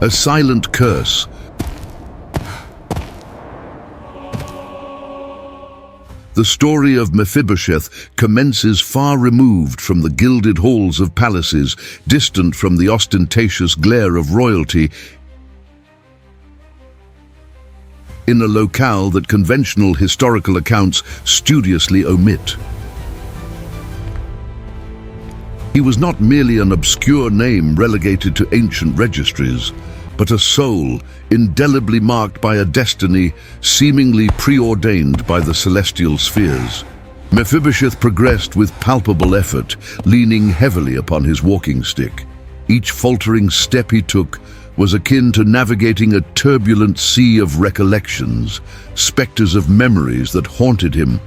a silent curse. The story of Mephibosheth commences far removed from the gilded halls of palaces, distant from the ostentatious glare of royalty, in a locale that conventional historical accounts studiously omit. He was not merely an obscure name relegated to ancient registries, but a soul indelibly marked by a destiny seemingly preordained by the celestial spheres. Mephibosheth progressed with palpable effort, leaning heavily upon his walking stick. Each faltering step he took was akin to navigating a turbulent sea of recollections, specters of memories that haunted him.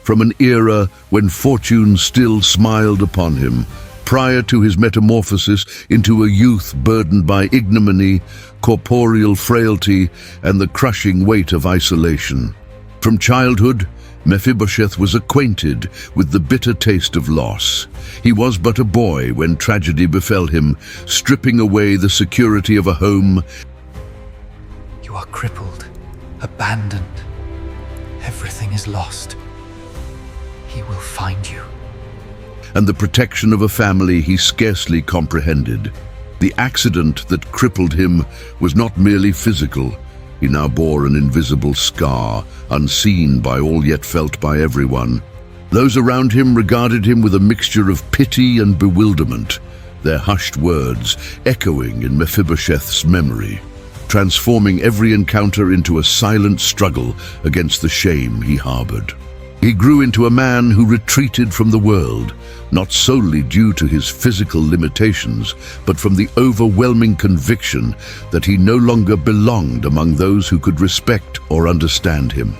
From an era when fortune still smiled upon him, prior to his metamorphosis into a youth burdened by ignominy, corporeal frailty, and the crushing weight of isolation. From childhood, Mephibosheth was acquainted with the bitter taste of loss. He was but a boy when tragedy befell him, stripping away the security of a home. You are crippled, abandoned. Everything is lost. He will find you. And the protection of a family he scarcely comprehended. The accident that crippled him was not merely physical. He now bore an invisible scar, unseen by all yet felt by everyone. Those around him regarded him with a mixture of pity and bewilderment, their hushed words echoing in Mephibosheth's memory, transforming every encounter into a silent struggle against the shame he harbored. He grew into a man who retreated from the world, not solely due to his physical limitations, but from the overwhelming conviction that he no longer belonged among those who could respect or understand him.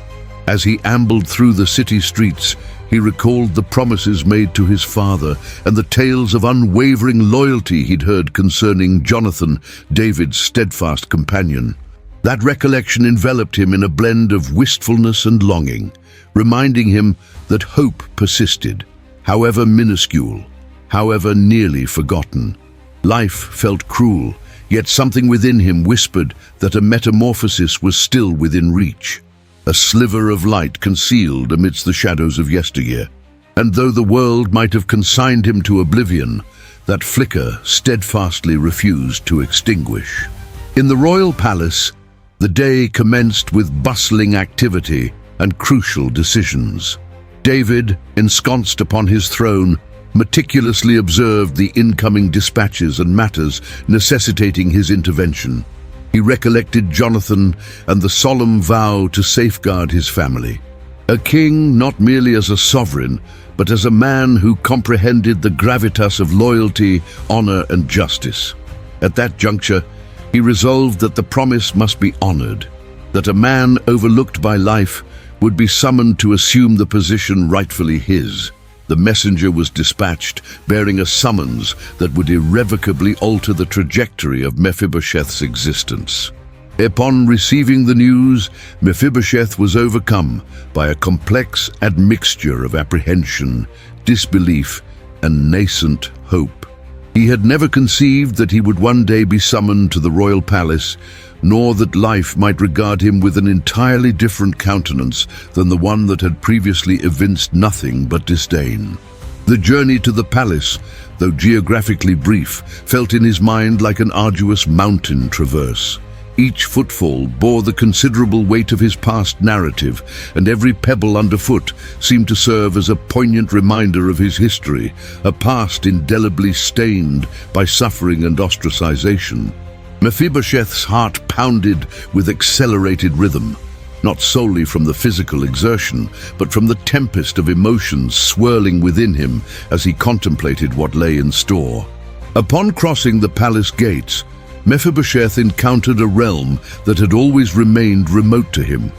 As he ambled through the city streets, he recalled the promises made to his father and the tales of unwavering loyalty he'd heard concerning Jonathan, David's steadfast companion. That recollection enveloped him in a blend of wistfulness and longing, reminding him that hope persisted, however minuscule, however nearly forgotten. Life felt cruel, yet something within him whispered that a metamorphosis was still within reach, a sliver of light concealed amidst the shadows of yesteryear. And though the world might have consigned him to oblivion, that flicker steadfastly refused to extinguish. In the royal palace, the day commenced with bustling activity and crucial decisions. David, ensconced upon his throne, meticulously observed the incoming dispatches and matters necessitating his intervention. He recollected Jonathan and the solemn vow to safeguard his family. A king not merely as a sovereign, but as a man who comprehended the gravitas of loyalty, honor, and justice. At that juncture, he resolved that the promise must be honored, that a man overlooked by life would be summoned to assume the position rightfully his. The messenger was dispatched, bearing a summons that would irrevocably alter the trajectory of Mephibosheth's existence. Upon receiving the news, Mephibosheth was overcome by a complex admixture of apprehension, disbelief, and nascent hope. He had never conceived that he would one day be summoned to the royal palace, nor that life might regard him with an entirely different countenance than the one that had previously evinced nothing but disdain. The journey to the palace, though geographically brief, felt in his mind like an arduous mountain traverse. Each footfall bore the considerable weight of his past narrative, and every pebble underfoot seemed to serve as a poignant reminder of his history, a past indelibly stained by suffering and ostracization. Mephibosheth's heart pounded with accelerated rhythm, not solely from the physical exertion, but from the tempest of emotions swirling within him as he contemplated what lay in store. Upon crossing the palace gates, Mephibosheth encountered a realm that had always remained remote to him.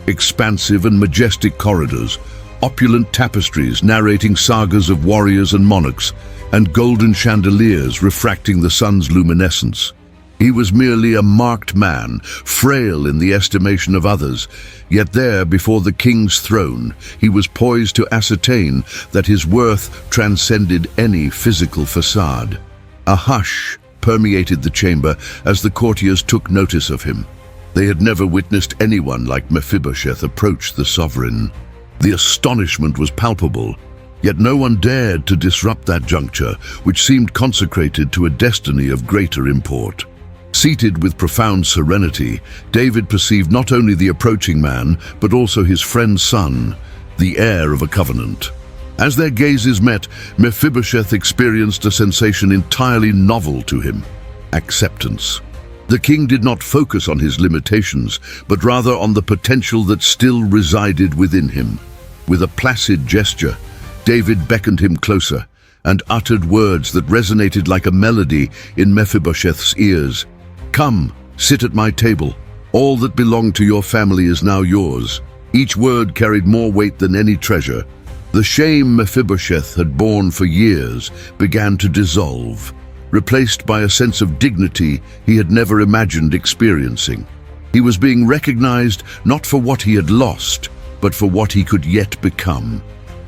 Expansive and majestic corridors, opulent tapestries narrating sagas of warriors and monarchs, and golden chandeliers refracting the sun's luminescence. He was merely a marked man, frail in the estimation of others, yet there before the king's throne he was poised to ascertain that his worth transcended any physical facade. A hush permeated the chamber as the courtiers took notice of him. They had never witnessed anyone like Mephibosheth approach the sovereign. The astonishment was palpable, yet no one dared to disrupt that juncture, which seemed consecrated to a destiny of greater import. Seated with profound serenity, David perceived not only the approaching man, but also his friend's son, the heir of a covenant. As their gazes met, Mephibosheth experienced a sensation entirely novel to him: acceptance. The king did not focus on his limitations, but rather on the potential that still resided within him. With a placid gesture, David beckoned him closer and uttered words that resonated like a melody in Mephibosheth's ears. "Come, sit at my table. All that belonged to your family is now yours." Each word carried more weight than any treasure. The shame Mephibosheth had borne for years began to dissolve, replaced by a sense of dignity he had never imagined experiencing. He was being recognized not for what he had lost, but for what he could yet become.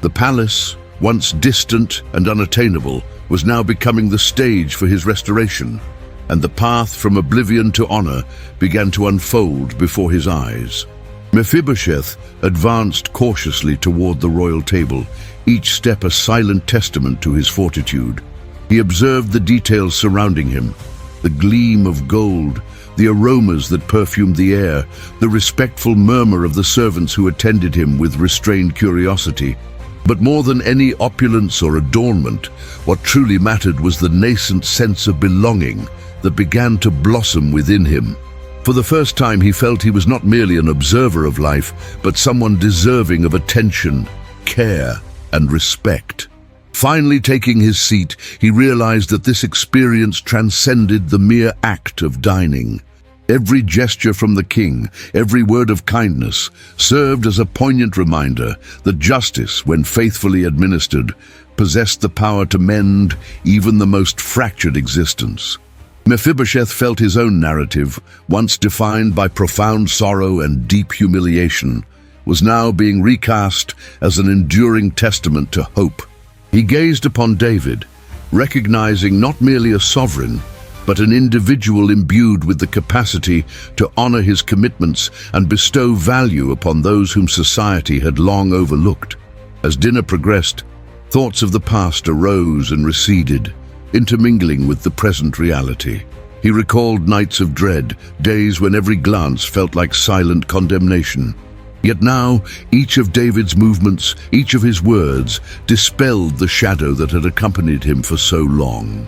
The palace, once distant and unattainable, was now becoming the stage for his restoration, and the path from oblivion to honor began to unfold before his eyes. Mephibosheth advanced cautiously toward the royal table, each step a silent testament to his fortitude. He observed the details surrounding him: the gleam of gold, the aromas that perfumed the air, the respectful murmur of the servants who attended him with restrained curiosity. But more than any opulence or adornment, what truly mattered was the nascent sense of belonging that began to blossom within him. For the first time he felt he was not merely an observer of life, but someone deserving of attention, care, and respect. Finally taking his seat, he realized that this experience transcended the mere act of dining. Every gesture from the king, every word of kindness, served as a poignant reminder that justice, when faithfully administered, possessed the power to mend even the most fractured existence. Mephibosheth felt his own narrative, once defined by profound sorrow and deep humiliation, was now being recast as an enduring testament to hope. He gazed upon David, recognizing not merely a sovereign, but an individual imbued with the capacity to honor his commitments and bestow value upon those whom society had long overlooked. As dinner progressed, thoughts of the past arose and receded, intermingling with the present reality. He recalled nights of dread, days when every glance felt like silent condemnation. Yet now, each of David's movements, each of his words, dispelled the shadow that had accompanied him for so long.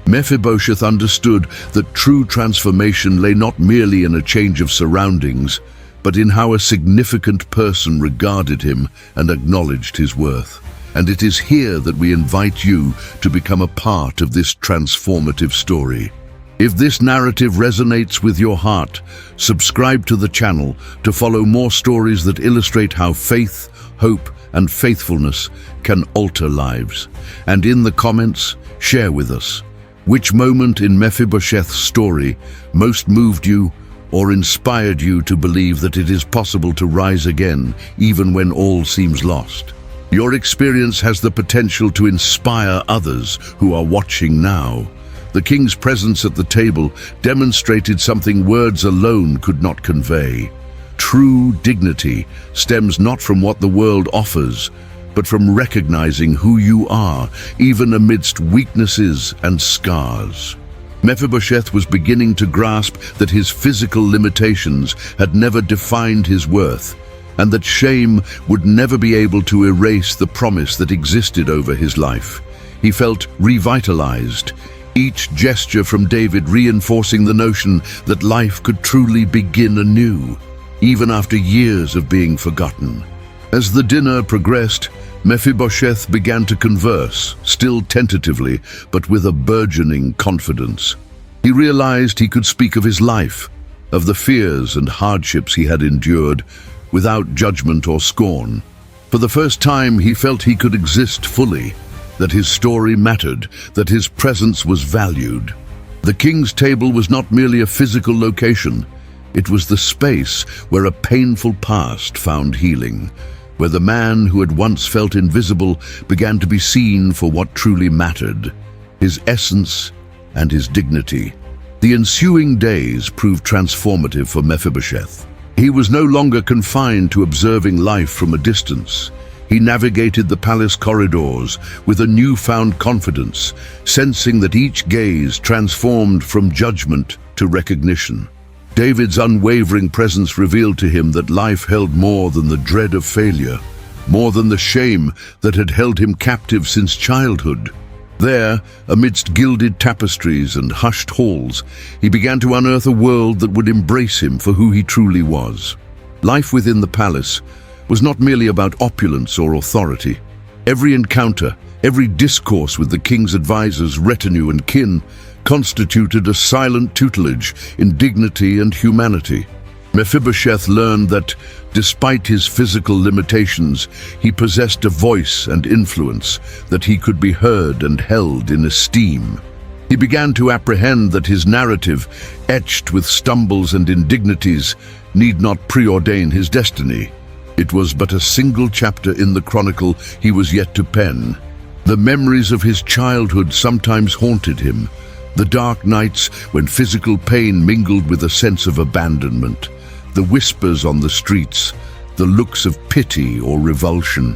Mephibosheth understood that true transformation lay not merely in a change of surroundings, but in how a significant person regarded him and acknowledged his worth. And it is here that we invite you to become a part of this transformative story. If this narrative resonates with your heart, subscribe to the channel to follow more stories that illustrate how faith, hope, and faithfulness can alter lives. And in the comments, share with us which moment in Mephibosheth's story most moved you or inspired you to believe that it is possible to rise again even when all seems lost. Your experience has the potential to inspire others who are watching now. The king's presence at the table demonstrated something words alone could not convey. True dignity stems not from what the world offers, but from recognizing who you are, even amidst weaknesses and scars. Mephibosheth was beginning to grasp that his physical limitations had never defined his worth, and that shame would never be able to erase the promise that existed over his life. He felt revitalized, each gesture from David reinforcing the notion that life could truly begin anew, even after years of being forgotten. As the dinner progressed, Mephibosheth began to converse, still tentatively, but with a burgeoning confidence. He realized he could speak of his life, of the fears and hardships he had endured, without judgment or scorn. For the first time, he felt he could exist fully, that his story mattered, that his presence was valued. The king's table was not merely a physical location. It was the space where a painful past found healing, where the man who had once felt invisible began to be seen for what truly mattered, his essence and his dignity. The ensuing days proved transformative for Mephibosheth. He was no longer confined to observing life from a distance. He navigated the palace corridors with a newfound confidence, sensing that each gaze transformed from judgment to recognition. David's unwavering presence revealed to him that life held more than the dread of failure, more than the shame that had held him captive since childhood. There, amidst gilded tapestries and hushed halls, he began to unearth a world that would embrace him for who he truly was. Life within the palace was not merely about opulence or authority. Every encounter, every discourse with the king's advisors, retinue and kin constituted a silent tutelage in dignity and humanity. Mephibosheth learned that, despite his physical limitations, he possessed a voice and influence, that he could be heard and held in esteem. He began to apprehend that his narrative, etched with stumbles and indignities, need not preordain his destiny. It was but a single chapter in the chronicle he was yet to pen. The memories of his childhood sometimes haunted him, the dark nights when physical pain mingled with a sense of abandonment, the whispers on the streets, the looks of pity or revulsion.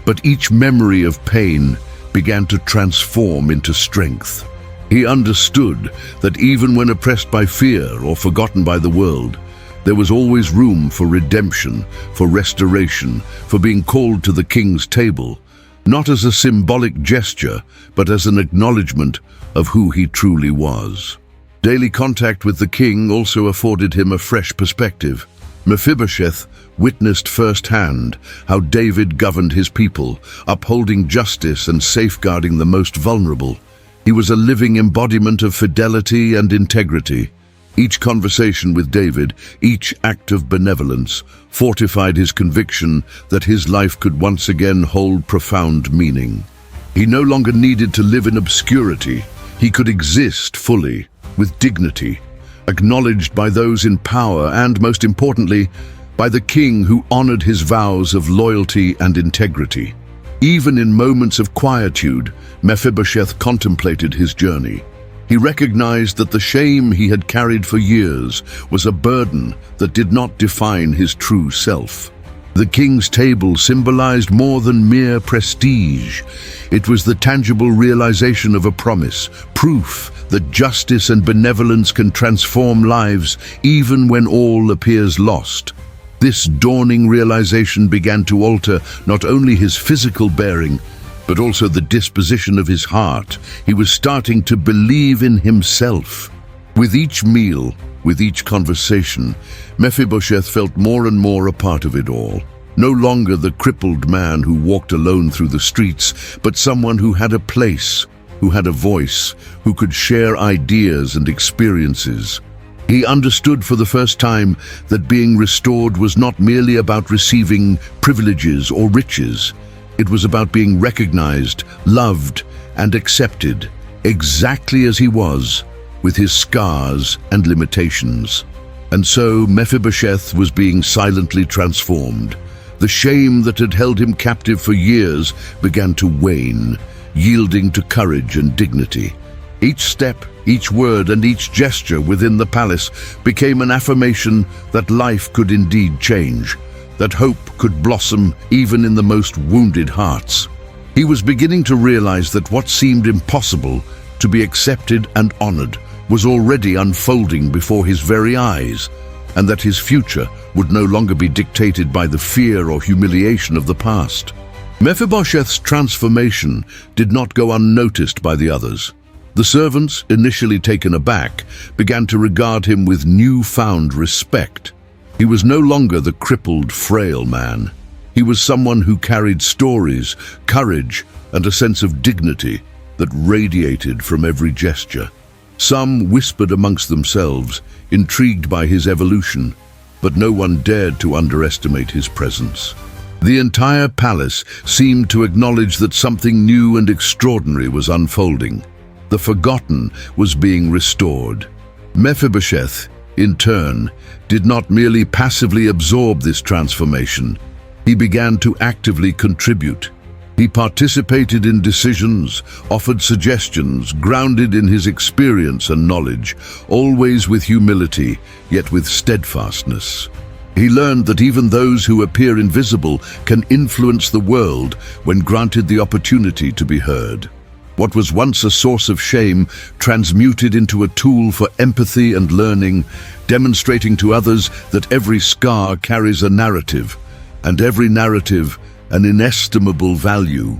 But each memory of pain began to transform into strength. He understood that even when oppressed by fear or forgotten by the world, there was always room for redemption, for restoration, for being called to the king's table, not as a symbolic gesture, but as an acknowledgement of who he truly was. Daily contact with the king also afforded him a fresh perspective. Mephibosheth witnessed firsthand how David governed his people, upholding justice and safeguarding the most vulnerable. He was a living embodiment of fidelity and integrity. Each conversation with David, each act of benevolence, fortified his conviction that his life could once again hold profound meaning. He no longer needed to live in obscurity. He could exist fully, with dignity, acknowledged by those in power and, most importantly, by the king who honored his vows of loyalty and integrity. Even in moments of quietude, Mephibosheth contemplated his journey. He recognized that the shame he had carried for years was a burden that did not define his true self. The king's table symbolized more than mere prestige. It was the tangible realization of a promise, proof that justice and benevolence can transform lives even when all appears lost. This dawning realization began to alter not only his physical bearing, but also the disposition of his heart. He was starting to believe in himself. With each meal, with each conversation, Mephibosheth felt more and more a part of it all. No longer the crippled man who walked alone through the streets, but someone who had a place, who had a voice, who could share ideas and experiences. He understood for the first time that being restored was not merely about receiving privileges or riches. It was about being recognized, loved, and accepted, exactly as he was, with his scars and limitations. And so Mephibosheth was being silently transformed. The shame that had held him captive for years began to wane, yielding to courage and dignity. Each step, each word, and each gesture within the palace became an affirmation that life could indeed change, that hope could blossom even in the most wounded hearts. He was beginning to realize that what seemed impossible, to be accepted and honored, was already unfolding before his very eyes, and that his future would no longer be dictated by the fear or humiliation of the past. Mephibosheth's transformation did not go unnoticed by the others. The servants, initially taken aback, began to regard him with newfound respect. He was no longer the crippled, frail man. He was someone who carried stories, courage, and a sense of dignity that radiated from every gesture. Some whispered amongst themselves, intrigued by his evolution, but no one dared to underestimate his presence. The entire palace seemed to acknowledge that something new and extraordinary was unfolding. The forgotten was being restored. Mephibosheth, in turn, did not merely passively absorb this transformation. He began to actively contribute. He participated in decisions, offered suggestions, grounded in his experience and knowledge, always with humility, yet with steadfastness. He learned that even those who appear invisible can influence the world when granted the opportunity to be heard. What was once a source of shame transmuted into a tool for empathy and learning, demonstrating to others that every scar carries a narrative, and every narrative an inestimable value.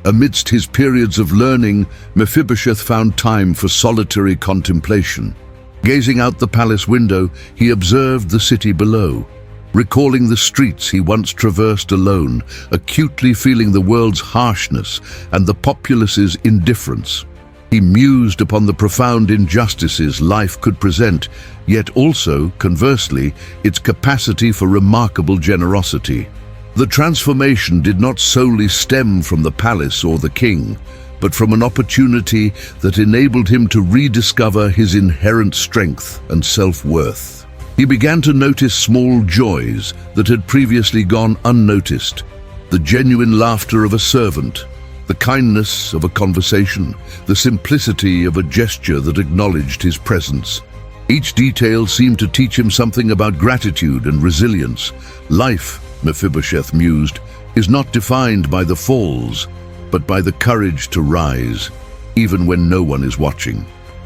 Amidst his periods of learning, Mephibosheth found time for solitary contemplation. Gazing out the palace window, he observed the city below. Recalling the streets he once traversed alone, acutely feeling the world's harshness and the populace's indifference. He mused upon the profound injustices life could present, yet also, conversely, its capacity for remarkable generosity. The transformation did not solely stem from the palace or the king, but from an opportunity that enabled him to rediscover his inherent strength and self-worth. He began to notice small joys that had previously gone unnoticed. The genuine laughter of a servant, the kindness of a conversation, the simplicity of a gesture that acknowledged his presence. Each detail seemed to teach him something about gratitude and resilience. Life, Mephibosheth mused, is not defined by the falls, but by the courage to rise, even when no one is watching.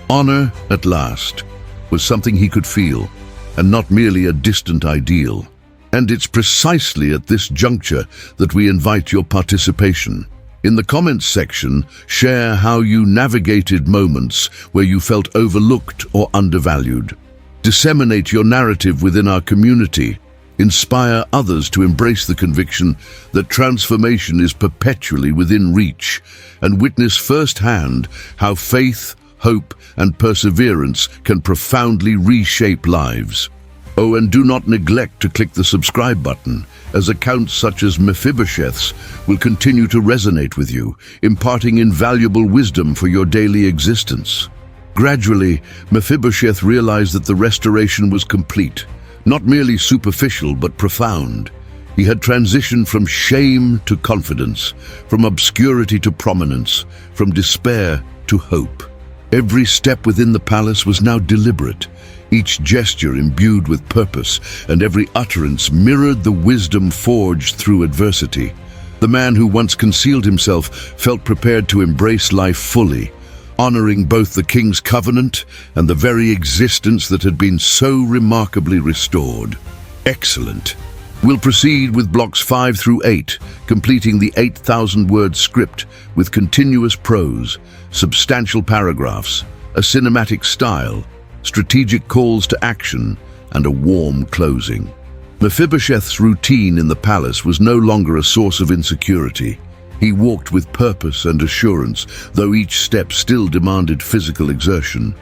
Honor, at last, was something he could feel, and not merely a distant ideal. And it's precisely at this juncture that we invite your participation. In the comments section, share how you navigated moments where you felt overlooked or undervalued. Disseminate your narrative within our community. Inspire others to embrace the conviction that transformation is perpetually within reach, and witness firsthand how faith, hope, and perseverance can profoundly reshape lives. Oh, and do not neglect to click the subscribe button, as accounts such as Mephibosheth's will continue to resonate with you, imparting invaluable wisdom for your daily existence. Gradually, Mephibosheth realized that the restoration was complete, not merely superficial but profound. He had transitioned from shame to confidence, from obscurity to prominence, from despair to hope. Every step within the palace was now deliberate, each gesture imbued with purpose, and every utterance mirrored the wisdom forged through adversity. The man who once concealed himself felt prepared to embrace life fully, honoring both the king's covenant and the very existence that had been so remarkably restored. Excellent. We'll proceed with blocks 5 through 8, completing the 8,000-word script with continuous prose, substantial paragraphs, a cinematic style, strategic calls to action, and a warm closing. Mephibosheth's routine in the palace was no longer a source of insecurity. He walked with purpose and assurance, though each step still demanded physical exertion.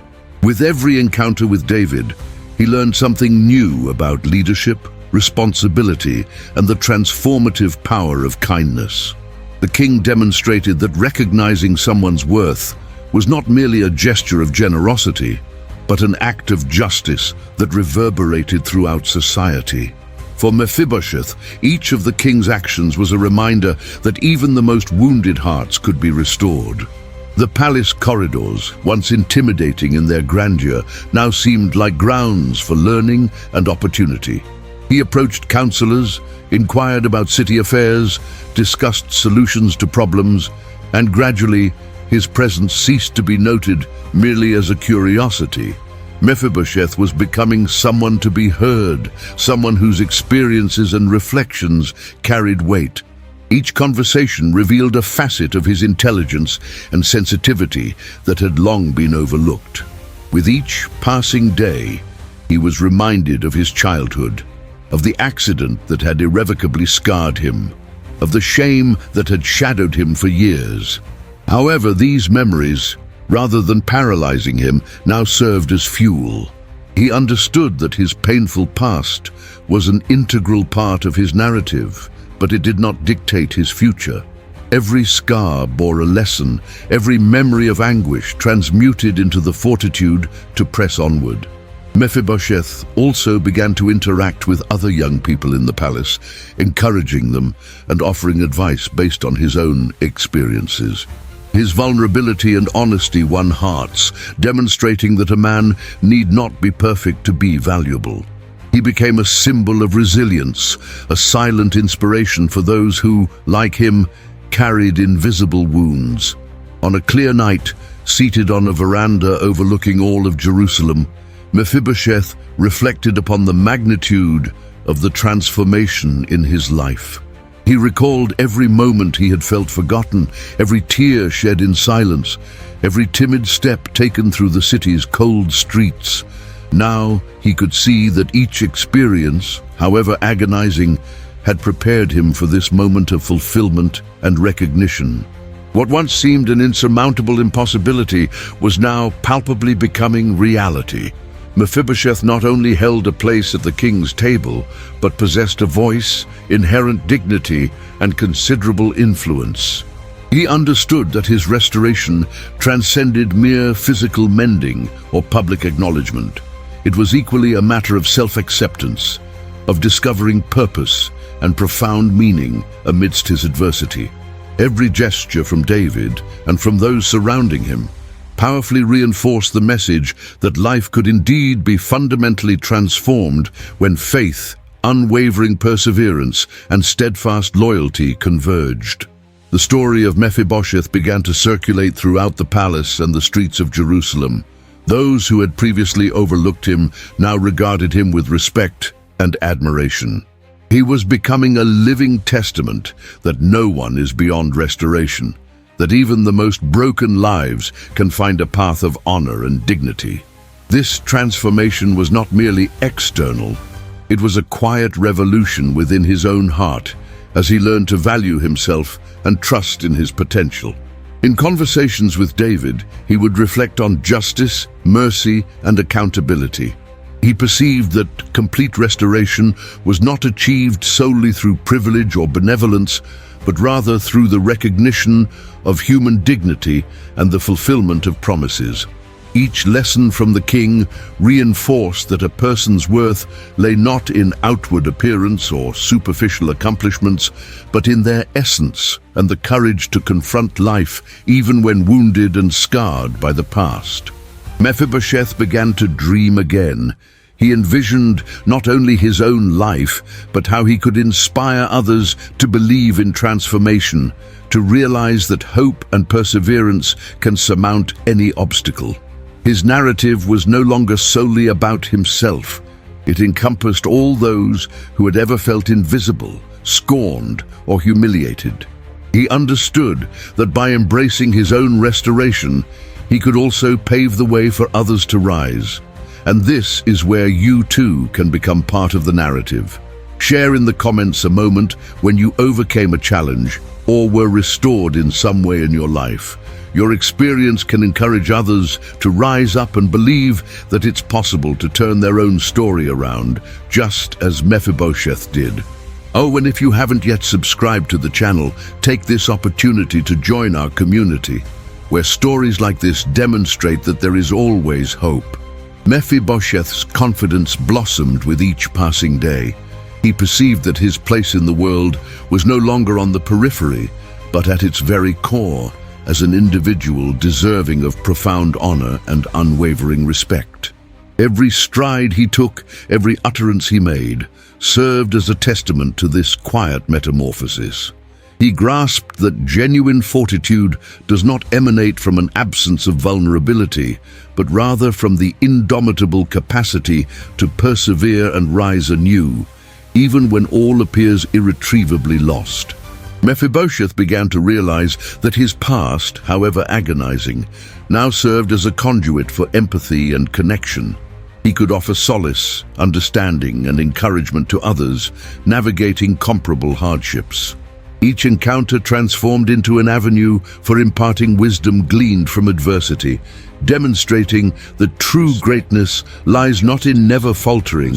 With every encounter with David, he learned something new about leadership, responsibility, and the transformative power of kindness. The king demonstrated that recognizing someone's worth was not merely a gesture of generosity, but an act of justice that reverberated throughout society. For Mephibosheth, each of the king's actions was a reminder that even the most wounded hearts could be restored. The palace corridors, once intimidating in their grandeur, now seemed like grounds for learning and opportunity. He approached counselors, inquired about city affairs, discussed solutions to problems, and gradually his presence ceased to be noted merely as a curiosity. Mephibosheth was becoming someone to be heard, someone whose experiences and reflections carried weight. Each conversation revealed a facet of his intelligence and sensitivity that had long been overlooked. With each passing day, he was reminded of his childhood, of the accident that had irrevocably scarred him, of the shame that had shadowed him for years. However, these memories, rather than paralyzing him, now served as fuel. He understood that his painful past was an integral part of his narrative, but it did not dictate his future. Every scar bore a lesson, every memory of anguish transmuted into the fortitude to press onward. Mephibosheth also began to interact with other young people in the palace, encouraging them and offering advice based on his own experiences. His vulnerability and honesty won hearts, demonstrating that a man need not be perfect to be valuable. He became a symbol of resilience, a silent inspiration for those who, like him, carried invisible wounds. On a clear night, seated on a veranda overlooking all of Jerusalem, Mephibosheth reflected upon the magnitude of the transformation in his life. He recalled every moment he had felt forgotten, every tear shed in silence, every timid step taken through the city's cold streets. Now he could see that each experience, however agonizing, had prepared him for this moment of fulfillment and recognition. What once seemed an insurmountable impossibility was now palpably becoming reality. Mephibosheth not only held a place at the king's table, but possessed a voice, inherent dignity, and considerable influence. He understood that his restoration transcended mere physical mending or public acknowledgement. It was equally a matter of self-acceptance, of discovering purpose and profound meaning amidst his adversity. Every gesture from David and from those surrounding him powerfully reinforced the message that life could indeed be fundamentally transformed when faith, unwavering perseverance, and steadfast loyalty converged. The story of Mephibosheth began to circulate throughout the palace and the streets of Jerusalem. Those who had previously overlooked him now regarded him with respect and admiration. He was becoming a living testament that no one is beyond restoration, that even the most broken lives can find a path of honor and dignity. This transformation was not merely external, it was a quiet revolution within his own heart as he learned to value himself and trust in his potential. In conversations with David, he would reflect on justice, mercy, and accountability. He perceived that complete restoration was not achieved solely through privilege or benevolence, but rather through the recognition of human dignity and the fulfillment of promises. Each lesson from the king reinforced that a person's worth lay not in outward appearance or superficial accomplishments, but in their essence and the courage to confront life even when wounded and scarred by the past. Mephibosheth began to dream again. He envisioned not only his own life, but how he could inspire others to believe in transformation, to realize that hope and perseverance can surmount any obstacle. His narrative was no longer solely about himself. It encompassed all those who had ever felt invisible, scorned, or humiliated. He understood that by embracing his own restoration, he could also pave the way for others to rise. And this is where you too can become part of the narrative. Share in the comments a moment when you overcame a challenge or were restored in some way in your life. Your experience can encourage others to rise up and believe that it's possible to turn their own story around, just as Mephibosheth did. Oh, and if you haven't yet subscribed to the channel, take this opportunity to join our community, where stories like this demonstrate that there is always hope. Mephibosheth's confidence blossomed with each passing day. He perceived that his place in the world was no longer on the periphery, but at its very core, as an individual deserving of profound honor and unwavering respect. Every stride he took, every utterance he made, served as a testament to this quiet metamorphosis. He grasped that genuine fortitude does not emanate from an absence of vulnerability, but rather from the indomitable capacity to persevere and rise anew, even when all appears irretrievably lost. Mephibosheth began to realize that his past, however agonizing, now served as a conduit for empathy and connection. He could offer solace, understanding, and encouragement to others, navigating comparable hardships. Each encounter transformed into an avenue for imparting wisdom gleaned from adversity, demonstrating that true greatness lies not in never faltering,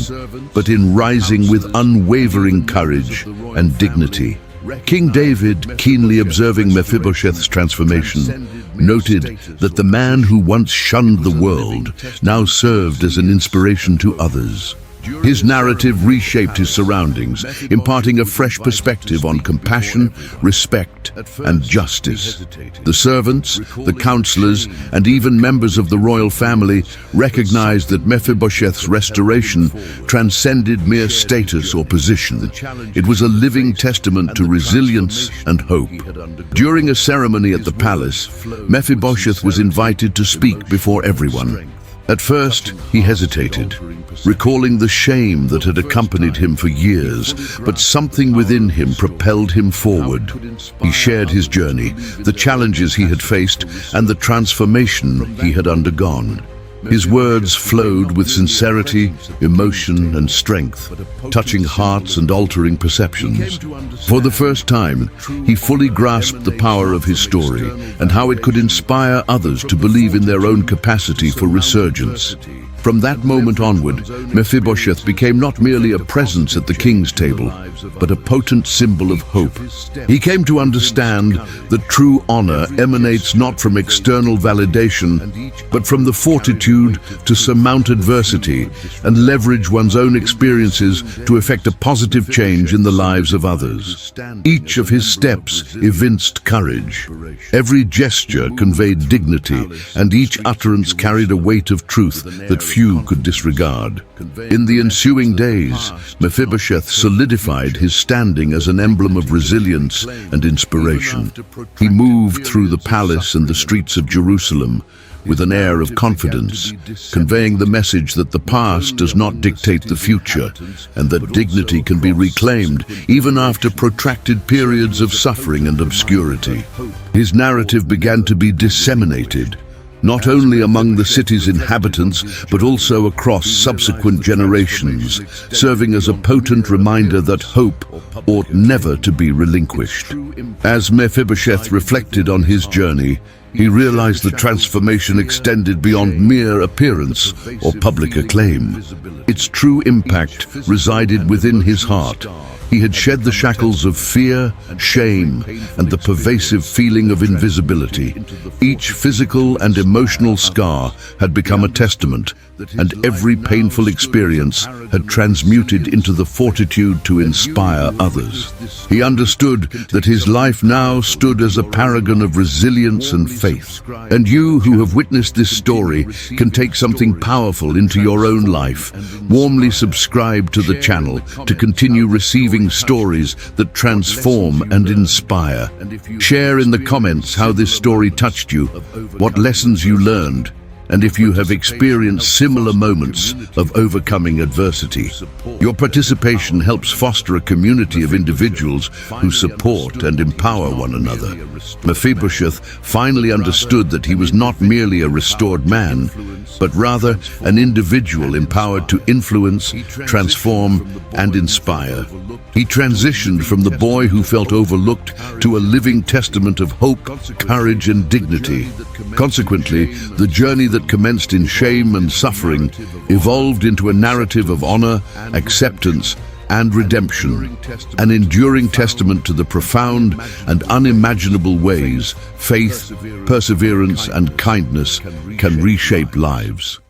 but in rising with unwavering courage and dignity. King David, keenly observing Mephibosheth's transformation, noted that the man who once shunned the world now served as an inspiration to others. His narrative reshaped his surroundings, imparting a fresh perspective on compassion, respect, and justice. The servants, the counselors, and even members of the royal family recognized that Mephibosheth's restoration transcended mere status or position. It was a living testament to resilience and hope. During a ceremony at the palace, Mephibosheth was invited to speak before everyone. At first, he hesitated, recalling the shame that had accompanied him for years, but something within him propelled him forward. He shared his journey, the challenges he had faced, and the transformation he had undergone. His words flowed with sincerity, emotion, and strength, touching hearts and altering perceptions. For the first time, he fully grasped the power of his story and how it could inspire others to believe in their own capacity for resurgence. From that moment onward, Mephibosheth became not merely a presence at the king's table, but a potent symbol of hope. He came to understand that true honor emanates not from external validation, but from the fortitude to surmount adversity and leverage one's own experiences to effect a positive change in the lives of others. Each of his steps evinced courage. Every gesture conveyed dignity, and each utterance carried a weight of truth that few could disregard. In the ensuing days, Mephibosheth solidified his standing as an emblem of resilience and inspiration. He moved through the palace and the streets of Jerusalem with an air of confidence, conveying the message that the past does not dictate the future, and that dignity can be reclaimed even after protracted periods of suffering and obscurity. His narrative began to be disseminated, not only among the city's inhabitants, but also across subsequent generations, serving as a potent reminder that hope ought never to be relinquished. As Mephibosheth reflected on his journey, he realized the transformation extended beyond mere appearance or public acclaim. Its true impact resided within his heart. He had shed the shackles of fear, shame, and the pervasive feeling of invisibility. Each physical and emotional scar had become a testament, and every painful experience had transmuted into the fortitude to inspire others. He understood that his life now stood as a paragon of resilience and faith. And you who have witnessed this story can take something powerful into your own life. Warmly subscribe to the channel to continue receiving stories that transform and inspire. Share in the comments how this story touched you, what lessons you learned, and if you have experienced similar moments of overcoming adversity. Your participation helps foster a community of individuals who support and empower one another. Mephibosheth finally understood that he was not merely a restored man, but rather an individual empowered to influence, transform, and inspire. He transitioned from the boy who felt overlooked to a living testament of hope, courage, and dignity. Consequently, the journey that commenced in shame and suffering evolved into a narrative of honor, acceptance, and redemption, an enduring testament to the profound and unimaginable ways faith, perseverance, and kindness can reshape lives.